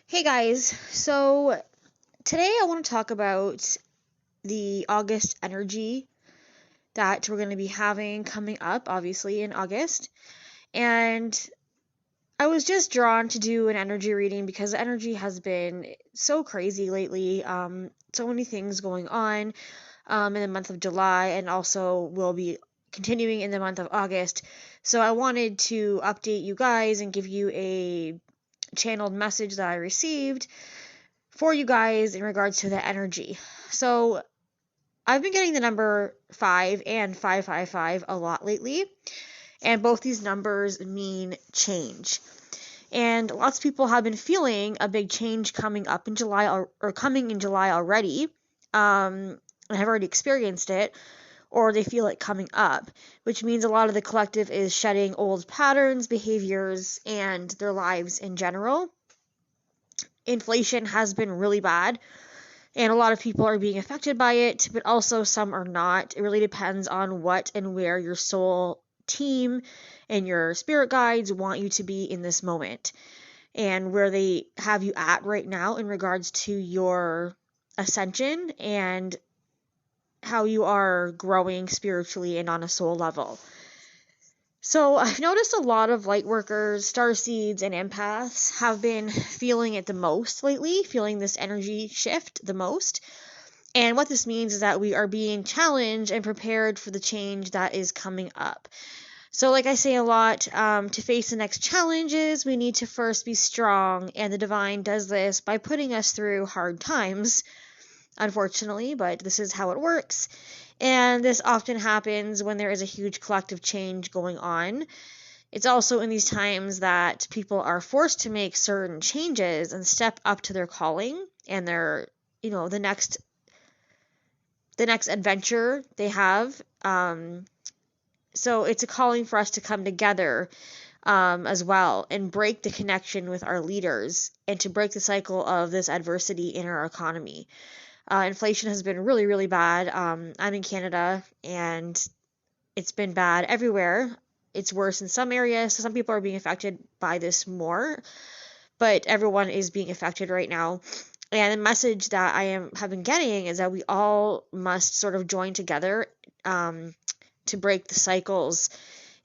Hey guys, so today I want to talk about the August energy that we're going to be having coming up, obviously, in August. And I was just drawn to do an energy reading because the energy has been so crazy lately. So many things going on in the month of July, and also will be continuing in the month of August. So I wanted to update you guys and give you a channeled message that I received for you guys in regards to the energy. So I've been getting the number 5 and 555 a lot lately, and both these numbers mean change. And lots of people have been feeling a big change coming up in July or coming in July already, and have already experienced it, or they feel it coming up, which means a lot of the collective is shedding old patterns, behaviors, and their lives in general. Inflation has been really bad, and a lot of people are being affected by it, but also some are not. It really depends on what and where your soul team and your spirit guides want you to be in this moment, and where they have you at right now in regards to your ascension and how you are growing spiritually and on a soul level. So I've noticed a lot of light workers, starseeds, and empaths have been feeling it the most lately, feeling this energy shift the most. And what this means is that we are being challenged and prepared for the change that is coming up. So, like I say a lot, to face the next challenges, we need to first be strong, and the divine does this by putting us through hard times, unfortunately, but this is how it works. And this often happens when there is a huge collective change going on. It's also in these times that people are forced to make certain changes and step up to their calling and their, the next adventure they have. So it's a calling for us to come together as well and break the connection with our leaders and to break the cycle of this adversity in our economy. Inflation has been really, really bad. I'm in Canada, and it's been bad everywhere. It's worse in some areas, so some people are being affected by this more, but everyone is being affected right now. And the message that have been getting is that we all must sort of join together to break the cycles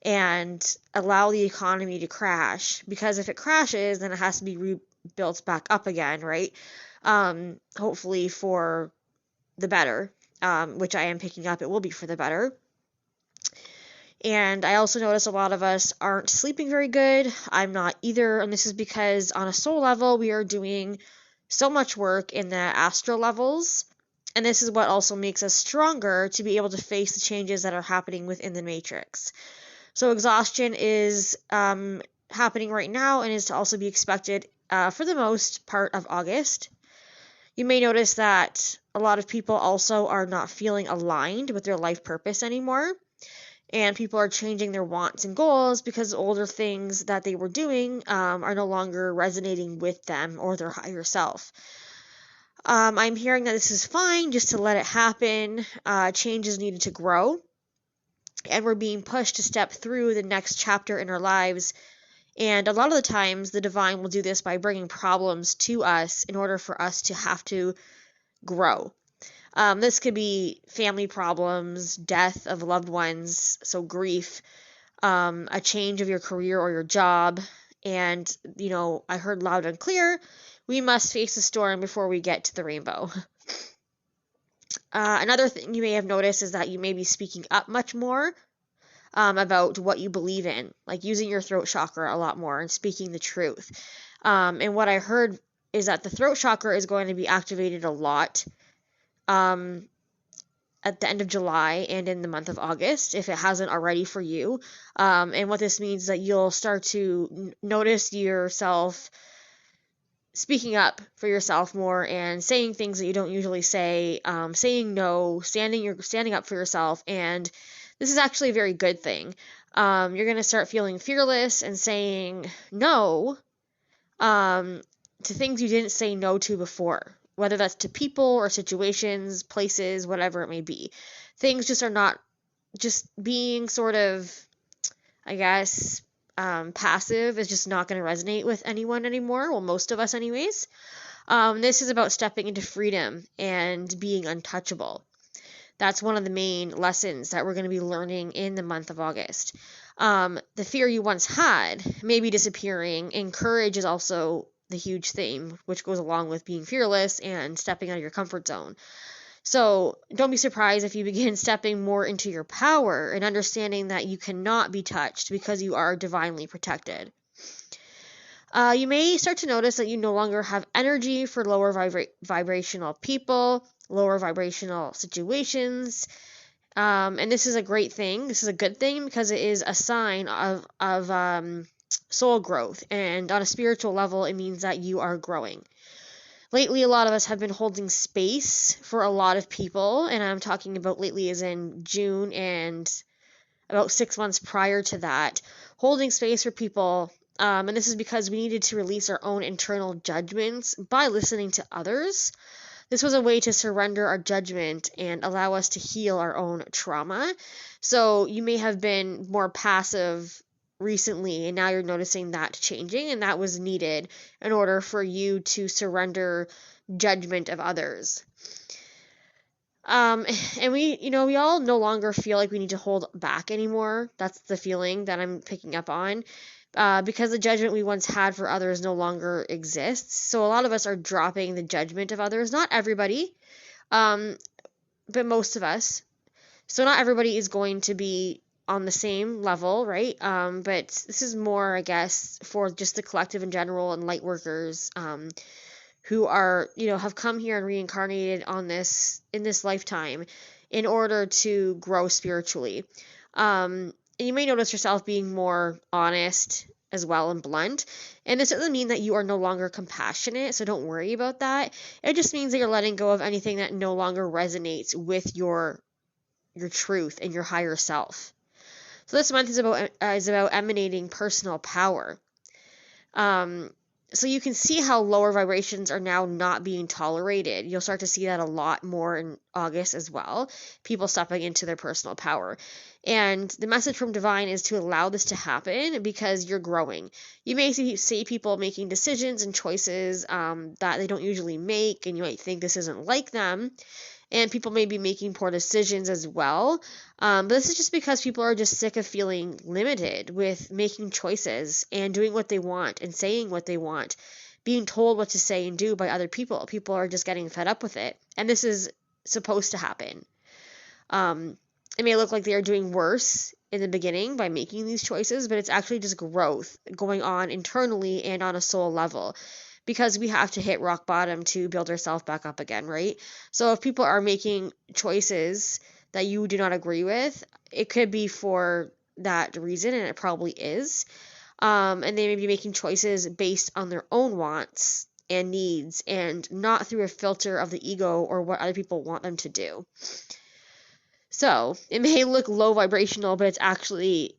and allow the economy to crash. Because if it crashes, then it has to be rebuilt back up again, right? Hopefully for the better, which I am picking up. It will be for the better. And I also notice a lot of us aren't sleeping very good. I'm not either. And this is because on a soul level, we are doing so much work in the astral levels. And this is what also makes us stronger to be able to face the changes that are happening within the matrix. So exhaustion is happening right now and is to also be expected for the most part of August. You may notice that a lot of people also are not feeling aligned with their life purpose anymore. And people are changing their wants and goals because older things that they were doing are no longer resonating with them or their higher self. I'm hearing that this is fine, just to let it happen. Change is needed to grow. And we're being pushed to step through the next chapter in our lives. And a lot of the times, the divine will do this by bringing problems to us in order for us to have to grow. This could be family problems, death of loved ones, so grief, a change of your career or your job. And, I heard loud and clear, we must face the storm before we get to the rainbow. Another thing you may have noticed is that you may be speaking up much more about what you believe in, like using your throat chakra a lot more and speaking the truth. And what I heard is that the throat chakra is going to be activated a lot at the end of July and in the month of August, if it hasn't already for you. And what this means is that you'll start to notice yourself speaking up for yourself more and saying things that you don't usually say, saying no, standing up for yourself. And this is actually a very good thing. You're going to start feeling fearless and saying no to things you didn't say no to before, whether that's to people or situations, places, whatever it may be. Things just are not just being sort of, I guess, passive is just not going to resonate with anyone anymore. Well, most of us anyways. This is about stepping into freedom and being untouchable. That's one of the main lessons that we're going to be learning in the month of August. The fear you once had may be disappearing, and courage is also the huge theme, which goes along with being fearless and stepping out of your comfort zone. So don't be surprised if you begin stepping more into your power and understanding that you cannot be touched because you are divinely protected. You may start to notice that you no longer have energy for lower vibrational people, lower vibrational situations. And this is a great thing. This is a good thing because it is a sign of soul growth. And on a spiritual level, it means that you are growing. Lately, a lot of us have been holding space for a lot of people. And I'm talking about lately as in June and about 6 months prior to that. Holding space for people. And this is because we needed to release our own internal judgments by listening to others. This was a way to surrender our judgment and allow us to heal our own trauma. So you may have been more passive recently, and now you're noticing that changing, and that was needed in order for you to surrender judgment of others. And we all no longer feel like we need to hold back anymore. That's the feeling that I'm picking up on. Because the judgment we once had for others no longer exists. So a lot of us are dropping the judgment of others. Not everybody, but most of us. So not everybody is going to be on the same level, right? But this is more, I guess, for just the collective in general and light workers who are, have come here and reincarnated in this lifetime in order to grow spiritually. And you may notice yourself being more honest as well and blunt. And this doesn't mean that you are no longer compassionate, so don't worry about that. It just means that you're letting go of anything that no longer resonates with your truth and your higher self. So this month is about emanating personal power. So you can see how lower vibrations are now not being tolerated. You'll start to see that a lot more in August as well. People stepping into their personal power. And the message from Divine is to allow this to happen because you're growing. You may see people making decisions and choices that they don't usually make, and you might think this isn't like them. And people may be making poor decisions as well. But this is just because people are just sick of feeling limited with making choices and doing what they want and saying what they want, being told what to say and do by other people. People are just getting fed up with it. And this is supposed to happen. It may look like they are doing worse in the beginning by making these choices, but it's actually just growth going on internally and on a soul level. Because we have to hit rock bottom to build ourselves back up again, right? So if people are making choices that you do not agree with, it could be for that reason, and it probably is. And they may be making choices based on their own wants and needs and not through a filter of the ego or what other people want them to do. So it may look low vibrational, but it's actually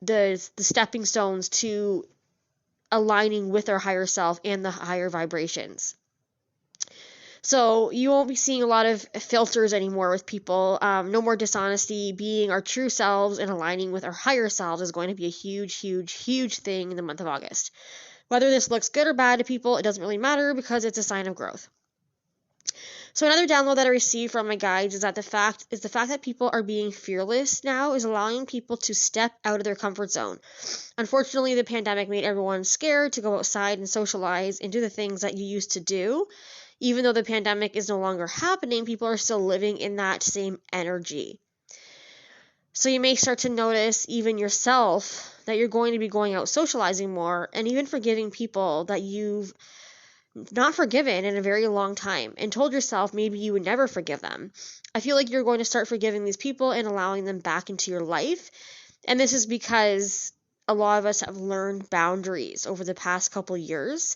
the stepping stones to aligning with our higher self and the higher vibrations. So you won't be seeing a lot of filters anymore with people. No more dishonesty. Being our true selves and aligning with our higher selves is going to be a huge, huge, huge thing in the month of August. Whether this looks good or bad to people, it doesn't really matter because it's a sign of growth. So another download that I received from my guides is that the fact that people are being fearless now is allowing people to step out of their comfort zone. Unfortunately, the pandemic made everyone scared to go outside and socialize and do the things that you used to do. Even though the pandemic is no longer happening, people are still living in that same energy. So you may start to notice even yourself that you're going to be going out socializing more and even forgiving people that you've not forgiven in a very long time and told yourself maybe you would never forgive them. I feel like you're going to start forgiving these people and allowing them back into your life. And this is because a lot of us have learned boundaries over the past couple years.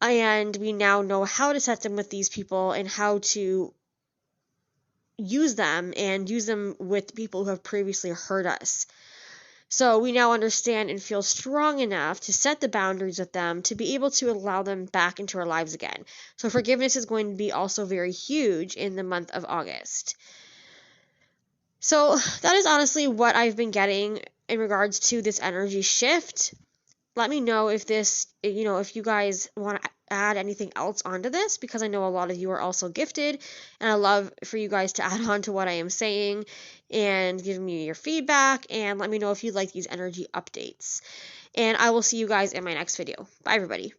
And we now know how to set them with these people and how to use them with people who have previously hurt us. So we now understand and feel strong enough to set the boundaries with them to be able to allow them back into our lives again. So forgiveness is going to be also very huge in the month of August. So that is honestly what I've been getting in regards to this energy shift. Let me know if this, if you guys want to add anything else onto this, because I know a lot of you are also gifted, and I love for you guys to add on to what I am saying and give me your feedback, and let me know if you like these energy updates. And I will see you guys in my next video. Bye, everybody.